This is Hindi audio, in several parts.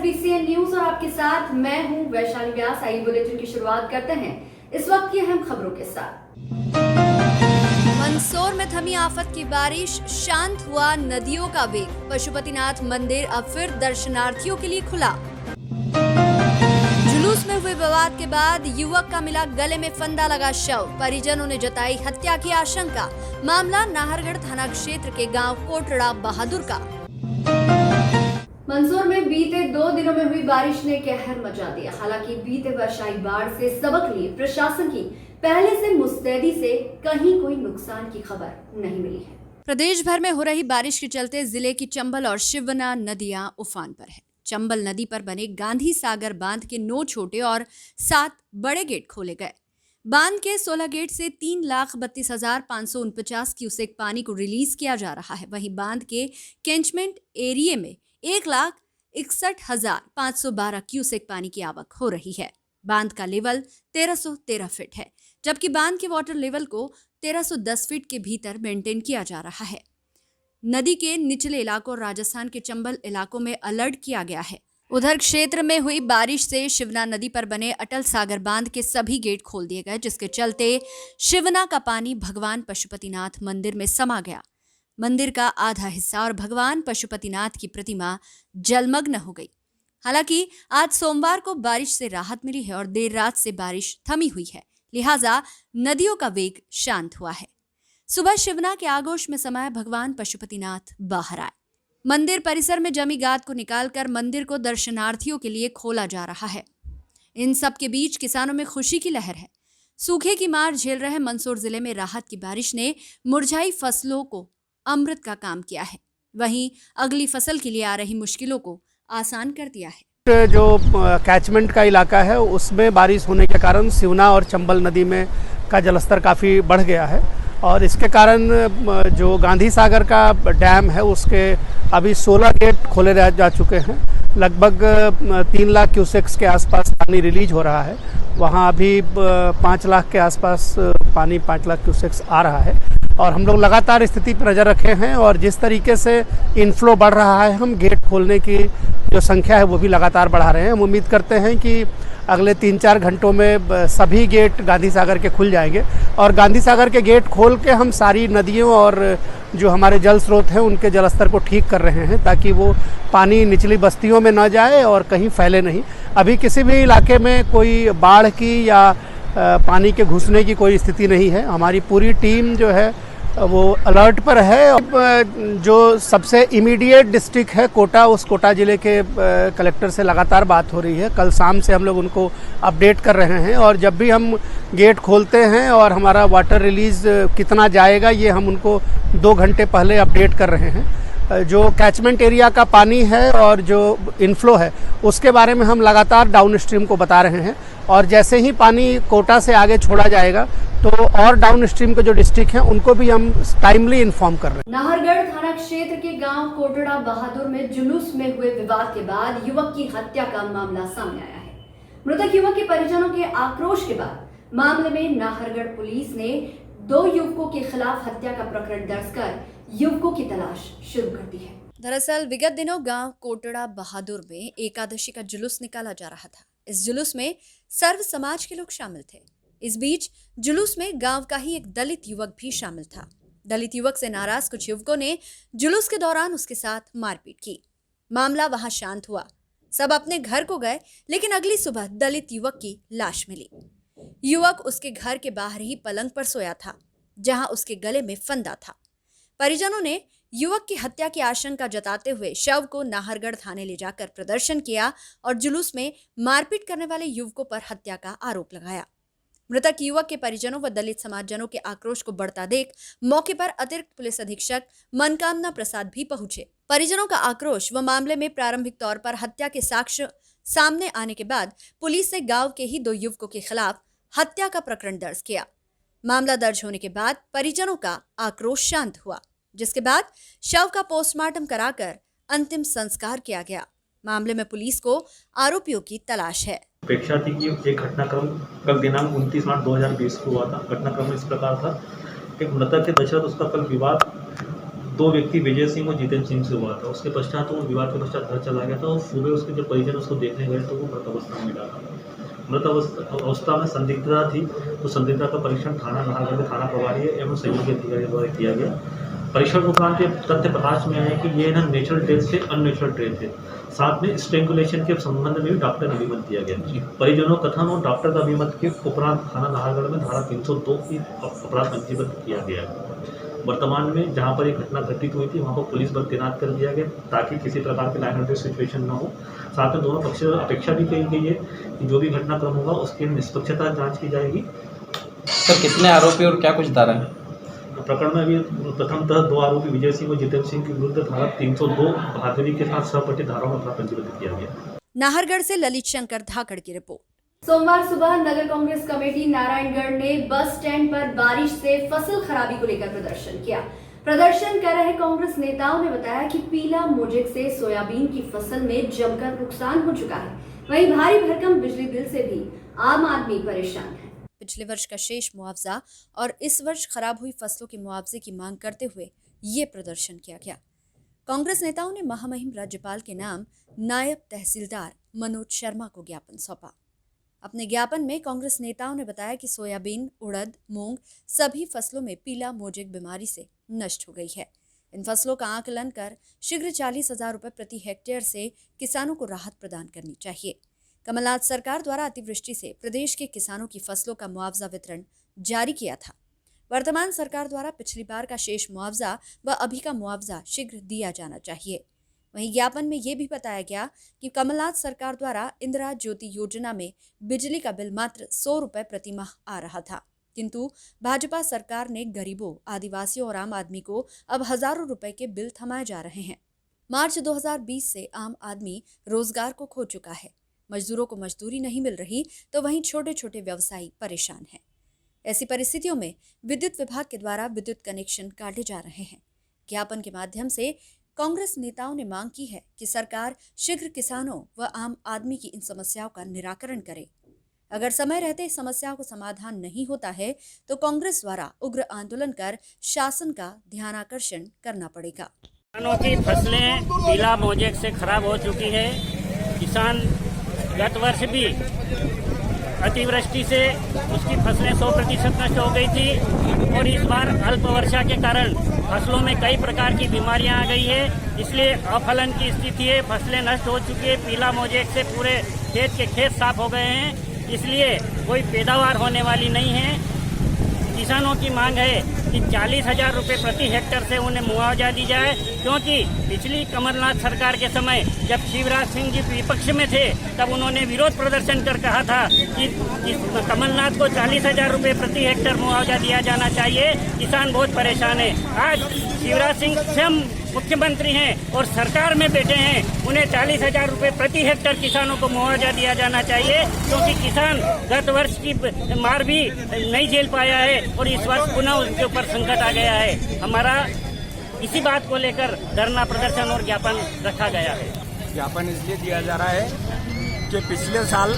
FBCN न्यूज और आपके साथ मैं हूं वैशाली व्यास। आइए बुलेटिन की शुरुआत करते हैं इस वक्त की अहम खबरों के साथ। मंदसौर में थमी आफत की बारिश, शांत हुआ नदियों का वेग। पशुपतिनाथ मंदिर अब फिर दर्शनार्थियों के लिए खुला। जुलूस में हुए विवाद के बाद युवक का मिला गले में फंदा लगा शव। परिजनों ने जताई हत्या की आशंका। मामला नाहरगढ़ थाना क्षेत्र के गांव कोटड़ा बहादुर का। मंदसौर में बीते 2 दिनों में हुई बारिश ने कहर मचा दिया। हालांकि बीते वर्षाई बाढ़ से सबक लिए प्रशासन की पहले से मुस्तैदी से कहीं कोई नुकसान की खबर नहीं मिली है। प्रदेश भर में हो रही बारिश के चलते जिले की चंबल और शिवना नदियां उफान पर है। चंबल नदी पर बने गांधी सागर बांध के 9 छोटे और 7 बड़े गेट खोले गए। बांध के 16 गेट से 3,32,549 क्यूसेक पानी को रिलीज किया जा रहा है। वहीं बांध के कैंचमेंट एरिया में 1,61,512 क्यूसेक पानी की आवक हो रही है। बांध का लेवल 1313 फीट है, जबकि बांध के वाटर लेवल को 1310 फीट के भीतर मेंटेन किया जा रहा है। नदी के निचले इलाकों और राजस्थान के चंबल इलाकों में अलर्ट किया गया है। उधर क्षेत्र में हुई बारिश से शिवना नदी पर बने अटल सागर बांध के सभी गेट खोल दिए गए, जिसके चलते शिवना का पानी भगवान पशुपतिनाथ मंदिर में समा गया। मंदिर का आधा हिस्सा और भगवान पशुपतिनाथ की प्रतिमा जलमग्न हो गई। हालांकि आज सोमवार को बारिश से राहत मिली है और देर रात से बारिश थमी हुई है, लिहाजा नदियों का वेग शांत हुआ है। सुबह शिवना के आगोश में समाये भगवान पशुपतिनाथ बाहर आए। मंदिर परिसर में जमी गाद को निकालकर मंदिर को दर्शनार्थियों के लिए खोला जा रहा है। इन सब के बीच किसानों में खुशी की लहर है। सूखे की मार झेल रहे मंदसौर जिले में राहत की बारिश ने मुरझाई फसलों को अमृत का काम किया है। वहीं अगली फसल के लिए आ रही मुश्किलों को आसान कर दिया है। जो कैचमेंट का इलाका है उसमें बारिश होने के कारण शिवना और चंबल नदी में का जलस्तर काफ़ी बढ़ गया है और इसके कारण जो गांधी सागर का डैम है उसके अभी 16 गेट खोले जा चुके हैं। लगभग 3 लाख क्यूसेक्स के आसपास पानी रिलीज हो रहा है। वहाँ अभी 5 लाख के आसपास पानी 5 लाख क्यूसेक्स आ रहा है और हम लोग लगातार स्थिति पर नज़र रखे हैं और जिस तरीके से इनफ्लो बढ़ रहा है हम गेट खोलने की जो संख्या है वो भी लगातार बढ़ा रहे हैं। हम उम्मीद करते हैं कि अगले 3-4 घंटों में सभी गेट गांधी सागर के खुल जाएंगे और गांधी सागर के गेट खोल के हम सारी नदियों और जो हमारे जल स्रोत हैं उनके जलस्तर को ठीक कर रहे हैं ताकि वो पानी निचली बस्तियों में न जाए और कहीं फैले नहीं। अभी किसी भी इलाके में कोई बाढ़ की या पानी के घुसने की कोई स्थिति नहीं है। हमारी पूरी टीम जो है वो अलर्ट पर है। अब जो सबसे इमीडिएट डिस्ट्रिक्ट है कोटा, उस कोटा ज़िले के कलेक्टर से लगातार बात हो रही है। कल शाम से हम लोग उनको अपडेट कर रहे हैं और जब भी हम गेट खोलते हैं और हमारा वाटर रिलीज़ कितना जाएगा ये हम उनको 2 घंटे पहले अपडेट कर रहे हैं। जो कैचमेंट एरिया का पानी है और जो इनफ्लो है उसके बारे में हम लगातार डाउन स्ट्रीम को बता रहे हैं और जैसे ही पानी कोटा से आगे छोड़ा जाएगा तो और डाउन स्ट्रीम के जो डिस्ट्रिक्ट हैं उनको भी हम टाइमली इन्फॉर्म कर रहे हैं। नाहरगढ़ थाना क्षेत्र के गांव कोटड़ा बहादुर में जुलूस में हुए विवाद के बाद युवक की हत्या का मामला सामने आया है। मृतक युवक के परिजनों के आक्रोश के बाद मामले में नाहरगढ़ पुलिस ने 2 युवकों के खिलाफ हत्या का प्रकरण दर्ज कर युवकों की तलाश शुरू कर दी है। दरअसल विगत दिनों गांव कोटड़ा बहादुर में एकादशी का जुलूस निकाला जा रहा था। इस जुलूस में सर्व समाज के लोग शामिल थे। इस बीच जुलूस में गांव का ही एक दलित युवक भी शामिल था। दलित युवक से नाराज कुछ युवकों ने जुलूस के दौरान उसके साथ मारपीट की। मामला वहां शांत हुआ, सब अपने घर को गए, लेकिन अगली सुबह दलित युवक की लाश मिली। युवक उसके घर के बाहर ही पलंग पर सोया था, जहां उसके गले में फंदा था। परिजनों ने युवक की हत्या की आशंका जताते हुए शव को नाहरगढ़ थाने ले जाकर प्रदर्शन किया और जुलूस में मारपीट करने वाले युवकों पर हत्या का आरोप लगाया। मृतक युवक के परिजनों व दलित समाजजनों के आक्रोश को बढ़ता देख मौके पर अतिरिक्त पुलिस अधीक्षक मनकामना प्रसाद भी पहुंचे। परिजनों का आक्रोश व मामले में प्रारंभिक तौर पर हत्या के साक्ष्य सामने आने के बाद पुलिस ने गांव के ही 2 युवकों के खिलाफ हत्या का प्रकरण दर्ज किया। मामला दर्ज होने के बाद परिजनों का आक्रोश शांत हुआ, जिसके बाद शव का पोस्टमार्टम कराकर अंतिम संस्कार किया गया। मामले में पुलिस को आरोपियों की तलाश है। अपेक्षा थी कि एक घटनाक्रम कल दिनांक 29/8/2020 को हुआ था। घटनाक्रम इस प्रकार था कि मृतक के दशरथ उसका कल विवाद दो व्यक्ति विजय सिंह और जितेंद्र सिंह से हुआ था। उसके पश्चात वो विवाद के पश्चात घर चला गया था और सुबह उसके जब परिजन उसको देखने गए तो वो मृत अवस्था में मिला था। मृत अवस्था में संदिग्धता थी, तो संदिग्धता का परीक्षण थाना नाहरगढ़ में थाना प्रभारी एवं सहयोगी अधिकारी द्वारा किया गया। परीक्षण के उपरांत ये तथ्य प्रकाश में आया कि ये ना नेचुरल डेथ से अननेचुरल डेथ थे। साथ में स्ट्रेंगुलेशन के संबंध में भी डॉक्टर ने अभिमत दिया गया। परिजनों कथन और डॉक्टर का अभिमत के उपरांत थाना नाहरगढ़ में धारा 302 की अपराध पंजीबद्ध किया गया। वर्तमान में जहां पर ये घटना घटित हुई थी वहां पर पुलिस बल तैनात कर दिया गया ताकि किसी प्रकार की लाइन ऑफ सिचुएशन न हो। साथ में दोनों पक्ष से अपेक्षा भी कही गई है कि जो भी घटनाक्रम होगा उसकी निष्पक्षता जांच की जाएगी। सर कितने आरोपी और क्या कुछ धारा है? प्रकरण में अभी प्रथमतः 2 आरोपी विजय सिंह और जितेंद्र सिंह के विरुद्ध धारा 302 बहादुरी के साथ सहपठित धाराओं में अपराध पंजीबद्ध किया गया। नाहरगढ़ से ललित शंकर धाकड़ की रिपोर्ट। सोमवार सुबह नगर कांग्रेस कमेटी नारायणगढ़ ने बस स्टैंड पर बारिश से फसल खराबी को लेकर प्रदर्शन किया। प्रदर्शन कर रहे कांग्रेस नेताओं ने बताया कि पीला मोजेक से सोयाबीन की फसल में जमकर नुकसान हो चुका है। वहीं भारी भरकम बिजली बिल से भी आम आदमी परेशान है। पिछले वर्ष का शेष मुआवजा और इस वर्ष खराब हुई फसलों के मुआवजे की मांग करते हुए ये प्रदर्शन किया गया। कांग्रेस नेताओं ने महामहिम राज्यपाल के नाम नायब तहसीलदार मनोज शर्मा को ज्ञापन सौंपा। अपने ज्ञापन में कांग्रेस नेताओं ने बताया कि सोयाबीन, उड़द, मूंग सभी फसलों में पीला मोजेक बीमारी से नष्ट हो गई है। इन फसलों का आकलन कर शीघ्र 40,000 रुपये प्रति हेक्टेयर से किसानों को राहत प्रदान करनी चाहिए। कमलनाथ सरकार द्वारा अतिवृष्टि से प्रदेश के किसानों की फसलों का मुआवजा वितरण जारी किया था। वर्तमान सरकार द्वारा पिछली बार का शेष मुआवजा व अभी का मुआवजा शीघ्र दिया जाना चाहिए। वहीं ज्ञापन में ये भी बताया गया कि कमलनाथ सरकार द्वारा इंदिरा ज्योति योजना में बिजली का बिल मात्र 100 रुपये प्रति माह आ रहा था, किंतु भाजपा सरकार ने गरीबों, आदिवासियों और आम आदमी को अब हजारों रुपए के बिल थमाए जा रहे हैं। मार्च 2020 से आम आदमी रोजगार को खो चुका है। मजदूरों को मजदूरी नहीं मिल रही तो वहीं छोटे छोटे व्यवसायी परेशान हैं। ऐसी परिस्थितियों में विद्युत विभाग के द्वारा विद्युत कनेक्शन काटे जा रहे हैं। ज्ञापन के माध्यम से कांग्रेस नेताओं ने मांग की है कि सरकार शीघ्र किसानों व आम आदमी की इन समस्याओं का निराकरण करे। अगर समय रहते इस समस्याओं को समाधान नहीं होता है तो कांग्रेस द्वारा उग्र आंदोलन कर शासन का ध्यानाकर्षण करना पड़ेगा। किसानों की फसलें पीला मोजेक से खराब हो चुकी है। किसान गत वर्ष भी अतिवृष्टि से उसकी फसलें 100% नष्ट हो गई थी और इस बार अल्प वर्षा के कारण फसलों में कई प्रकार की बीमारियां आ गई है। इसलिए अफलन की स्थिति है, फसलें नष्ट हो चुकी है। पीला मोजेक से पूरे खेत साफ हो गए हैं, इसलिए कोई पैदावार होने वाली नहीं है। किसानों की मांग है कि 40,000 रुपये प्रति हेक्टेयर से उन्हें मुआवजा दी जाए, क्योंकि पिछली कमलनाथ सरकार के समय जब शिवराज सिंह जी विपक्ष में थे तब उन्होंने विरोध प्रदर्शन कर कहा था कि कमलनाथ को 40,000 रुपये प्रति हेक्टेयर मुआवजा दिया जाना चाहिए। किसान बहुत परेशान है। आज शिवराज सिंह स्वयं मुख्यमंत्री हैं और सरकार में बैठे हैं, उन्हें 40,000 रुपये प्रति हेक्टेयर किसानों को मुआवजा दिया जाना चाहिए, क्योंकि किसान गत वर्ष की मार भी नहीं झेल पाया है और इस वर्ष पुनः उसके ऊपर संकट आ गया है। हमारा इसी बात को लेकर धरना प्रदर्शन और ज्ञापन रखा गया है। ज्ञापन इसलिए दिया जा रहा है कि पिछले साल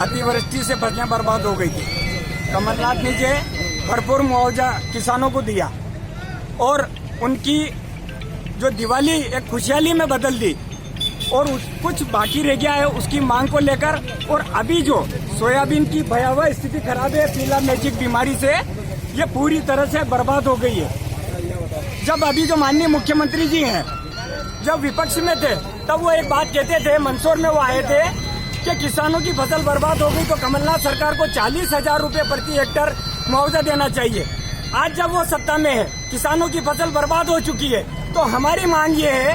अतिवृष्टि से फसलें बर्बाद हो गई थी। कमलनाथ ने जो भरपूर मुआवजा किसानों को दिया और उनकी जो दिवाली एक खुशहाली में बदल दी और कुछ बाकी रह गया है उसकी मांग को लेकर। और अभी जो सोयाबीन की भयावह स्थिति खराब है पीला मोजेक बीमारी से, ये पूरी तरह से बर्बाद हो गई है। जब अभी जो माननीय मुख्यमंत्री जी हैं, जब विपक्ष में थे तब वो एक बात कहते थे, मंदसौर में वो आए थे कि किसानों की फसल बर्बाद हो गई तो कमलनाथ सरकार को 40,000 रुपये प्रति हेक्टेयर मुआवजा देना चाहिए। आज जब वो सत्ता में है, किसानों की फसल बर्बाद हो चुकी है, तो हमारी मांग ये है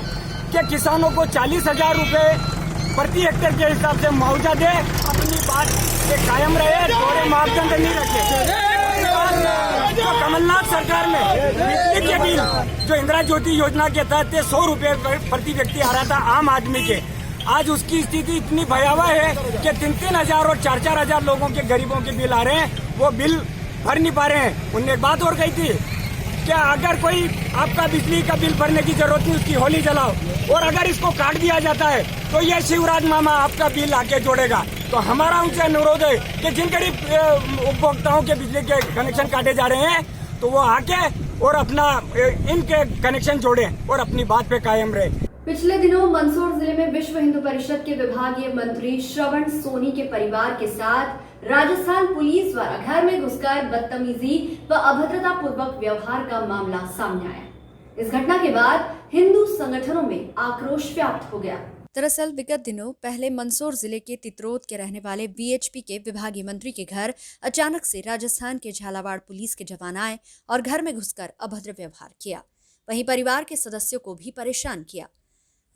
कि किसानों को 40,000 रुपये प्रति हेक्टेयर के हिसाब से मुआवजा दे, अपनी बात से कायम रहे, थोड़े मापदंड नहीं रखे। तो कमलनाथ सरकार में बिजली के बिल जो इंदिरा ज्योति योजना के तहत 100 रुपये प्रति व्यक्ति आ रहा था आम आदमी के, आज उसकी स्थिति इतनी भयावह है कि 3-3 हजार और 4-4 हजार लोगों के गरीबों के बिल आ रहे हैं, वो बिल भर नहीं पा रहे हैं। उनने एक बात और कही थी क्या अगर कोई आपका बिजली का बिल भरने की जरूरत नहीं, उसकी होली जलाओ, और अगर इसको काट दिया जाता है तो ये शिवराज मामा आपका बिल आके जोड़ेगा। तो हमारा उनसे अनुरोध है कि जिन गरीब उपभोक्ताओं के बिजली के कनेक्शन काटे जा रहे हैं तो वो आके और अपना इनके कनेक्शन जोड़े और अपनी बात पे कायम रहे। पिछले दिनों मंदसौर जिले में विश्व हिंदू परिषद के विभागीय मंत्री श्रवण सोनी के परिवार के साथ राजस्थान पुलिस द्वारा घर में घुसकर बदतमीजी व अभद्रता पूर्वक व्यवहार का मामला सामने आया। इस घटना के बाद हिंदू संगठनों में आक्रोश व्याप्त हो गया। दरअसल विगत दिनों पहले मंदसौर जिले के तित्रोद के रहने वाले वीएचपी के विभागीय मंत्री के घर अचानक से राजस्थान के झालावाड़ पुलिस के जवान आए और घर में घुसकर अभद्र व्यवहार किया। वहीं परिवार के सदस्यों को भी परेशान किया।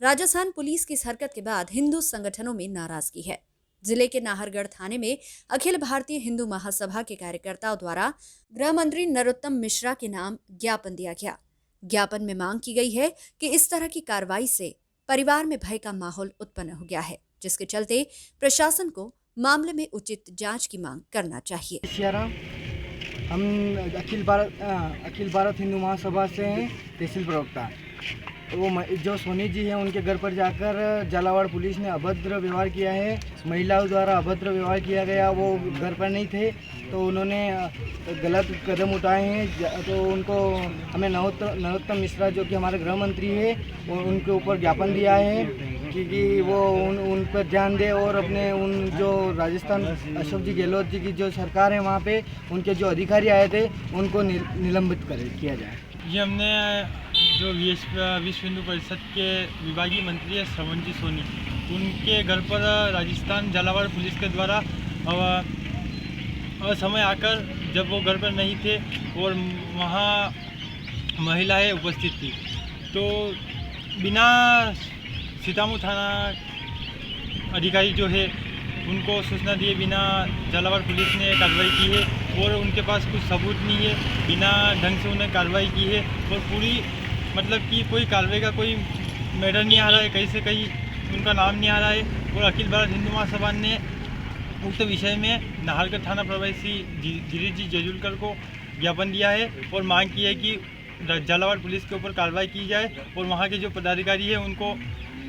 राजस्थान पुलिस की इस हरकत के बाद हिंदू संगठनों में नाराजगी है। जिले के नाहरगढ़ थाने में अखिल भारतीय हिंदू महासभा के कार्यकर्ताओं द्वारा गृह मंत्री नरोत्तम मिश्रा के नाम ज्ञापन दिया गया। ज्ञापन में मांग की गई है कि इस तरह की कार्रवाई से परिवार में भय का माहौल उत्पन्न हो गया है, जिसके चलते प्रशासन को मामले में उचित जांच की मांग करना चाहिए। हम अखिल भारत हिंदू महासभा से हैं, तहसील प्रवक्ता। वो जो सोनी जी हैं उनके घर पर जाकर झालावाड़ पुलिस ने अभद्र व्यवहार किया है। महिलाओं द्वारा अभद्र व्यवहार किया गया। वो घर पर नहीं थे तो उन्होंने गलत कदम उठाए हैं। तो उनको हमें नरोत्तम मिश्रा जो कि हमारे गृह मंत्री है वो उनके ऊपर ज्ञापन दिया है कि वो उन पर ध्यान दे और अपने उन जो राजस्थान अशोक जी गहलोत जी की जो सरकार है वहाँ पे उनके जो अधिकारी आए थे उनको निलंबित किया जाए। ये हमने जो विश्व हिंदू परिषद के विभागीय मंत्री है श्रवण जी सोनी, उनके घर पर राजस्थान झालावाड़ पुलिस के द्वारा समय आकर जब वो घर पर नहीं थे और वहाँ महिलाएं उपस्थित थी तो बिना सीतामऊ थाना अधिकारी जो है उनको सूचना दिए बिना झालावाड़ पुलिस ने कार्रवाई की है और उनके पास कुछ सबूत नहीं है। बिना ढंग से उन्हें कार्रवाई की है और पूरी मतलब कि कोई कार्रवाई का कोई मैटर नहीं आ रहा है, कहीं से कहीं उनका नाम नहीं आ रहा है। और अखिल भारत हिंदू महासभा ने उक्त विषय में नाहरगढ़ थाना प्रभारी गिरीश जी जजुलकर को ज्ञापन दिया है और मांग की है कि झालावाड़ पुलिस के ऊपर कार्रवाई की जाए और वहाँ के जो पदाधिकारी है उनको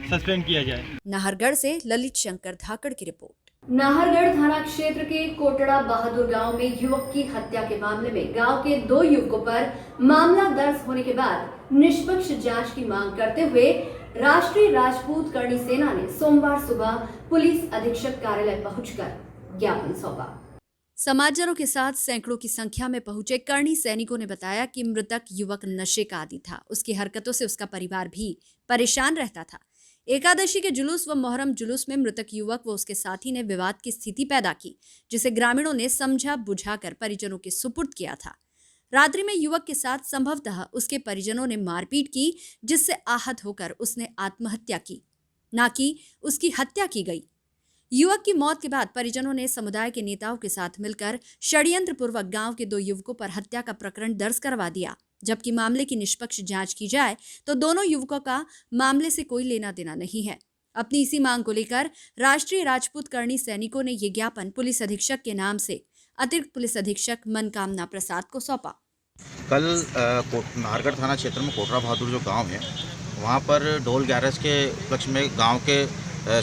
सस्पेंड किया जाए। नाहरगढ़ से ललित शंकर धाकड़ की रिपोर्ट। नाहरगढ़ थाना क्षेत्र के कोटड़ा बहादुर गांव में युवक की हत्या के मामले में गांव के 2 युवकों पर मामला दर्ज होने के बाद निष्पक्ष जांच की मांग करते हुए राष्ट्रीय राजपूत करणी सेना ने सोमवार सुबह पुलिस अधीक्षक कार्यालय पहुंचकर ज्ञापन सौंपा। समाजजनों के साथ सैकड़ों की संख्या में पहुंचे करणी सैनिकों ने बताया कि मृतक युवक नशे का आदी था। उसकी हरकतों से उसका परिवार भी परेशान रहता था। एकादशी के जुलूस व मोहर्रम जुलूस में मृतक युवक व उसके साथी ने विवाद की स्थिति पैदा की, जिसे ग्रामीणों ने समझा बुझाकर परिजनों के सुपुर्द किया था। रात्रि में युवक के साथ संभवतः उसके परिजनों ने मारपीट की, जिससे आहत होकर उसने आत्महत्या की, ना कि उसकी हत्या की गई। युवक की मौत के बाद परिजनों ने समुदाय के नेताओं के साथ मिलकर षड्यंत्र पूर्वक गांव के 2 युवकों पर हत्या का प्रकरण दर्ज करवा दिया। जबकि मामले की निष्पक्ष जांच की जाए तो दोनों युवकों का मामले से कोई लेना देना नहीं है। अपनी इसी मांग को लेकर राष्ट्रीय राजपूत करणी सैनिकों ने ये ज्ञापन पुलिस अधीक्षक के नाम से अतिरिक्त पुलिस अधीक्षक मनकामना प्रसाद को सौंपा। कल नाहरगढ़ थाना क्षेत्र में कोटड़ा बहादुर जो गांव है वहां पर ढोल ग्यारस के उपलक्ष्य में गांव के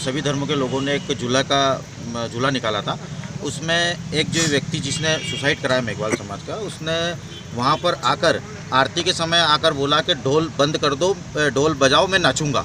सभी धर्मों के लोगों ने एक झूला निकाला था। उसमें एक जो व्यक्ति जिसने सुसाइड कराया मेघवाल समाज का, उसने वहाँ पर आकर आरती के समय आकर बोला कि ढोल बंद कर दो, ढोल बजाओ, मैं नाचूंगा।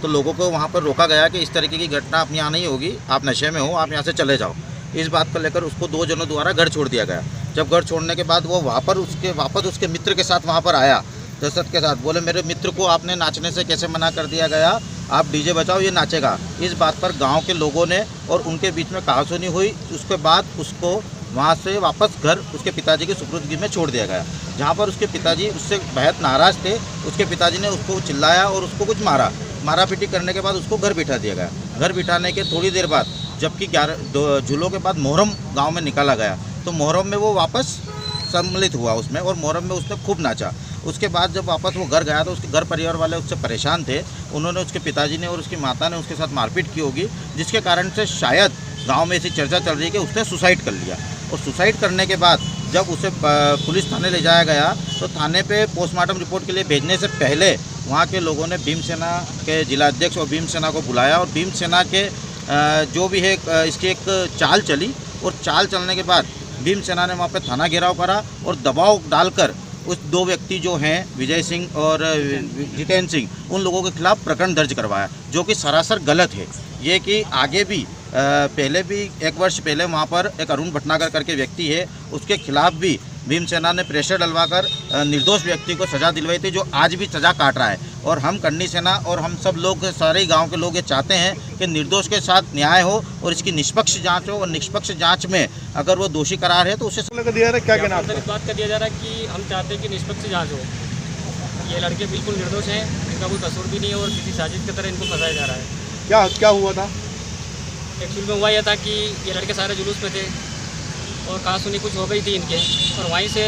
तो लोगों को वहाँ पर रोका गया कि इस तरीके की घटना आप यहाँ नहीं होगी, आप नशे में हो, आप यहाँ से चले जाओ। इस बात को लेकर उसको 2 जनों द्वारा घर छोड़ दिया गया। जब घर छोड़ने के बाद वो वापस उसके मित्र के साथ वहाँ पर आया, दशरथ के साथ, बोले मेरे मित्र को आपने नाचने से कैसे मना कर दिया गया, आप डीजे बजाओ, ये नाचेगा। इस बात पर गांव के लोगों ने और उनके बीच में कहासुनी हुई। उसके बाद उसको वहाँ से वापस घर उसके पिताजी के सुपुर्दगी में छोड़ दिया गया, जहाँ पर उसके पिताजी उससे बेहद नाराज़ थे। उसके पिताजी ने उसको चिल्लाया और उसको कुछ मारा पीटी करने के बाद उसको घर बिठा दिया गया। घर बिठाने के थोड़ी देर बाद जबकि 11 झूलों के बाद मोहर्रम गाँव में निकाला गया, तो मोहर्रम में वो वापस सम्मिलित हुआ उसमें और मोहर्रम में उसने खूब नाचा। उसके बाद जब वापस वो घर गया तो उसके घर परिवार वाले उससे परेशान थे। उन्होंने, उसके पिताजी ने और उसकी माता ने उसके साथ मारपीट की होगी, जिसके कारण से शायद गांव में ऐसी चर्चा चल रही है कि उसने सुसाइड कर लिया। और सुसाइड करने के बाद जब उसे पुलिस थाने ले जाया गया तो थाने पे पोस्टमार्टम रिपोर्ट के लिए भेजने से पहले वहाँ के लोगों ने भीमसेना के जिलाध्यक्ष और भीमसेना को बुलाया और भीमसेना के जो भी है इसकी एक चाल चली। और चाल चलने के बाद भीमसेना ने वहाँ पे थाना घेराव करा और दबाव डालकर उस 2 व्यक्ति जो हैं विजय सिंह और जितेंद्र सिंह, उन लोगों के खिलाफ प्रकरण दर्ज करवाया, जो कि सरासर गलत है। ये कि आगे भी पहले भी 1 वर्ष पहले वहाँ पर एक अरुण भटनागर करके व्यक्ति है, उसके खिलाफ भी भीमसेना ने प्रेशर डलवाकर निर्दोष व्यक्ति को सज़ा दिलवाई थी, जो आज भी सज़ा काट रहा है। और हम करनी सेना और हम सब लोग, सारे गांव के लोग ये चाहते हैं कि निर्दोष के साथ न्याय हो और इसकी निष्पक्ष जांच हो, और निष्पक्ष जांच में अगर वो दोषी करार है तो उसे क्या कहना है? इस बात का दिया जा रहा है कि हम चाहते हैं कि निष्पक्ष जांच हो। ये लड़के बिल्कुल निर्दोष हैं, इनका कोई कसूर भी नहीं है और किसी साजिश की तरह इनको फंसाया जा रहा है। क्या हुआ था? एक्चुअल में हुआ यह था कि ये लड़के सारे जुलूस में थे और कहा सुनी कुछ हो गई थी इनके, और वहीं से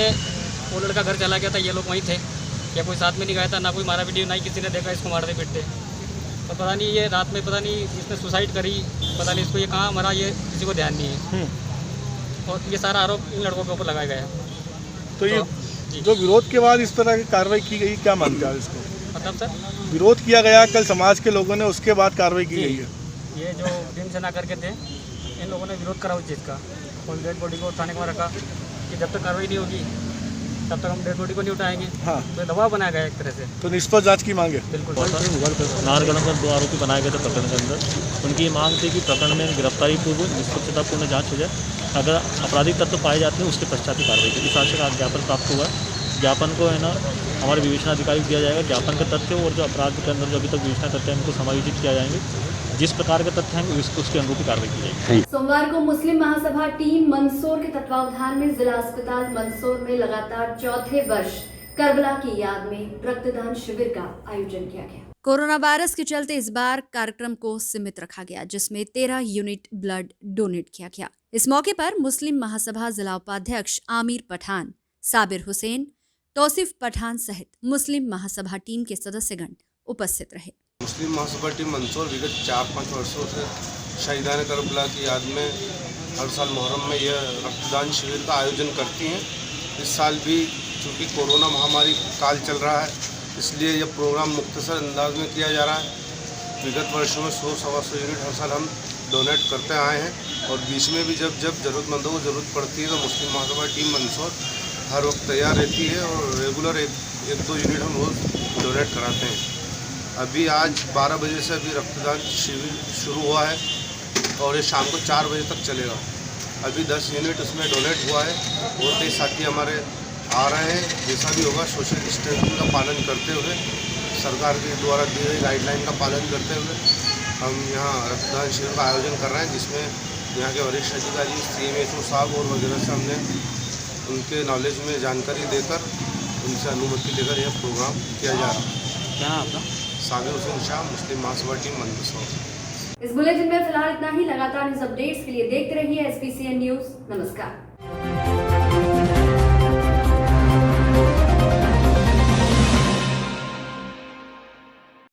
वो लड़का घर चला गया था। ये लोग वहीं थे, या कोई साथ में नहीं गया था, ना कोई मारा वीडियो, ना ही किसी ने देखा इसको मारते पीटते। तो पता नहीं ये रात में, पता नहीं इसने सुसाइड करी, पता नहीं इसको ये कहाँ मरा, ये किसी को ध्यान नहीं है। और ये सारा आरोप इन लड़कों के ऊपर लगाया गया है। तो ये जो विरोध के बाद इस तरह की कार्रवाई की गई, क्या मानते हैं इसको? मतलब सर, विरोध किया गया कल समाज के लोगों ने, उसके बाद कार्रवाई की गई है। ये जो भीमसेना करके थे, इन लोगों ने विरोध करा उस चीज़ का, और डेड बॉडी को थाने में रखा कि जब तक कार्रवाई नहीं होगी तब तक हम डेड बॉडी को नहीं उठाएंगे। हाँ। तो दबाव बनाया गया एक तरह से। तो निष्पक्ष जांच की मांग है। बिल्कुल। नाहरगढ़ में 2 आरोपी बनाए गए थे प्रकरण के अंदर। उनकी मांग थी कि प्रकरण में गिरफ्तारी पूर्व निष्पक्षतापूर्ण जांच हो जाए, अगर आपराधिक तत्व पाए जाते हैं उसके पश्चात ही कार्रवाई की। इस आशय का ज्ञापन प्राप्त हुआ। ज्ञापन को है ना हमारे विवेचना अधिकारी को दिया जाएगा। ज्ञापन के तथ्य और जो अपराध के अंदर जो अभी तक विवेचना करते हैं उनको समायोजित किया जाएंगे। जिस प्रकार के तथ्य हैं उसके अनुरूप कार्रवाई की जाएगी। सोमवार को मुस्लिम महासभा टीम मंदसौर के तत्वावधान में जिला अस्पताल मंदसौर में लगातार 4थे वर्ष करबला की याद में रक्तदान शिविर का आयोजन किया गया। कोरोना वायरस के चलते इस बार कार्यक्रम को सीमित रखा गया, जिसमें 13 यूनिट ब्लड डोनेट किया गया। इस मौके पर मुस्लिम महासभा जिला उपाध्यक्ष आमिर पठान, साबिर हुसैन, तौसीफ पठान सहित मुस्लिम महासभा टीम के सदस्यगण उपस्थित रहे। मुस्लिम महासभा टीम मंदसौर विगत 4-5 वर्षों से शहीदान करबला की याद में हर साल मुहर्रम में यह रक्तदान शिविर का आयोजन करती हैं। इस साल भी चूँकि कोरोना महामारी काल चल रहा है, इसलिए यह प्रोग्राम मुख्तसर अंदाज में किया जा रहा है। विगत वर्षों में 100-125 यूनिट हर साल हम डोनेट करते आए हैं, और बीच में भी जब ज़रूरतमंदों को ज़रूरत पड़ती है तो मुस्लिम महासभा टीम मंदसौर हर वक्त तैयार रहती है और रेगुलर 1-2 यूनिट हम रोज़ डोनेट कराते हैं। अभी आज 12 बजे से अभी रक्तदान शिविर शुरू हुआ है और ये शाम को 4 बजे तक चलेगा। अभी 10 यूनिट उसमें डोनेट हुआ है और कई साथी हमारे आ रहे हैं। जैसा भी होगा सोशल डिस्टेंसिंग का पालन करते हुए, सरकार के द्वारा दी गई गाइडलाइन का पालन करते हुए हम यहाँ रक्तदान शिविर का आयोजन कर रहे हैं, जिसमें यहाँ के वरिष्ठ अधिकारी CMHO साहब और वगैरह से हमने उनके नॉलेज में जानकारी देकर, उनसे अनुमति लेकर यह प्रोग्राम किया जा रहा है। क्या आपका? साबिर हुसैन शाह, मुस्लिम महासभा टीम मंदसौर। इस बुलेटिन में फिलहाल इतना ही। लगातार न्यूज अपडेट्स के लिए देखते रहिए SPCN न्यूज। नमस्कार।